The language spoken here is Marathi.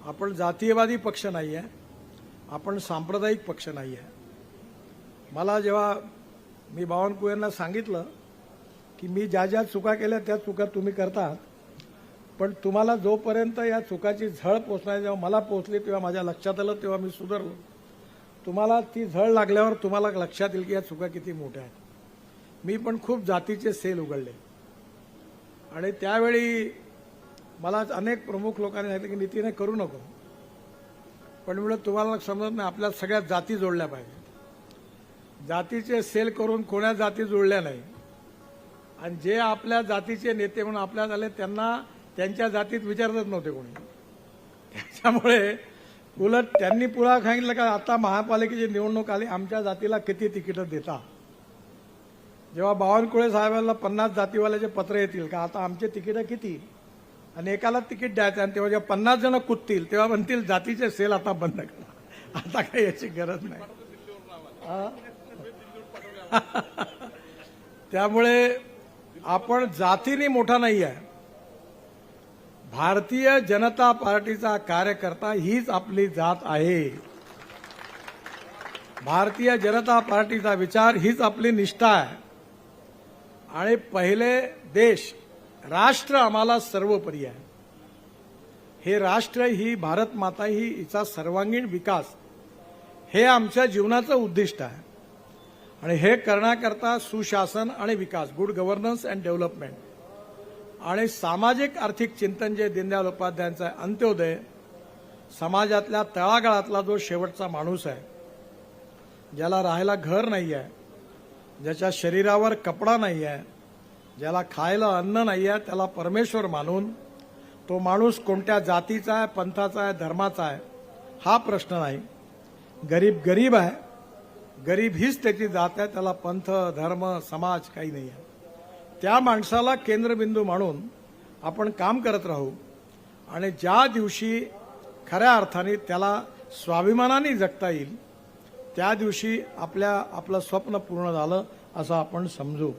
आपण जातीयवादी पक्ष नाही आहे, आपण सांप्रदायिक पक्ष नाही आहे. मला जेव्हा मी बावनकुळेंना सांगितलं की मी ज्या ज्या चुका केल्या त्या चुका तुम्ही करता, पण तुम्हाला जोपर्यंत या चुकाची झळ पोचणार, जेव्हा मला पोचली तेव्हा माझ्या लक्षात आलं, तेव्हा मी सुधारलो. तुम्हाला ती झळ लागल्यावर तुम्हाला लक्षात येईल की या चुका किती मोठ्या आहेत. मी पण खूप जातीचे सेल उघडले आणि त्यावेळी मला अनेक प्रमुख लोकांनी सांगितलं की नितीने करू नको, पण म्हणलं तुम्हाला समजत नाही, आपल्या सगळ्या जाती जोडल्या पाहिजे. जातीचे सेल करून कोणा जाती जोडल्या नाही आणि जे आपल्या जातीचे नेते म्हणून आपल्यात आले त्यांना त्यांच्या जातीत विचारतच नव्हते कोणी. त्याच्यामुळे उलट त्यांनी पुन्हा सांगितलं का आता महापालिकेची निवडणूक आली, आमच्या जातीला किती तिकीटं देता. जेव्हा बावनकुळे साहेबांना 50 जातीवाल्याचे पत्र येतील का आता आमचे तिकीटं किती आणि एकाला तिकीट द्यायचं, आणि तेव्हा जेव्हा 50 जण कुदतील तेव्हा म्हणतील जातीचे सेल आता बंद करा, आता काही याची गरज नाही. त्यामुळे आपण जातीने मोठा नाही आहे. भारतीय जनता पार्टीचा कार्यकर्ता हीच आपली जात आहे. भारतीय जनता पार्टीचा विचार हीच आपली निष्ठा आहे. आणि पहिले देश राष्ट्र आम्हाला सर्वोपरी आहे. हे राष्ट्र, ही भारत माता, ही हिचा सर्वांगीण विकास हे आमच्या जीवनाचं उद्दिष्ट आहे. आणि हे करण्याकरता सुशासन आणि विकास, गुड गव्हर्नन्स अँड डेव्हलपमेंट, आणि सामाजिक आर्थिक चिंतन जे दीनदयाल उपाध्यायांचं आहे, अंत्योदय, समाजातल्या तळागाळातला जो शेवटचा माणूस आहे, ज्याला राहायला घर नाही आहे, ज्याच्या शरीरावर कपडा नाही आहे, ज्याला खायला अन्न नाही आहे, त्याला परमेश्वर मानून तो माणूस कोणत्या जातीचा आहे, पंथाचा आहे, धर्माचा आहे हा प्रश्न नाही. गरीब गरीब आहे, गरीब हीच त्याची जात आहे, त्याला पंथ, धर्म, समाज काही नाही आहे. त्या माणसाला केंद्रबिंदू मानून आपण काम करत राहू आणि ज्या दिवशी खऱ्या अर्थाने त्याला स्वाभिमानाने जगता येईल त्या दिवशी आपलं स्वप्न पूर्ण झालं असं आपण समजू.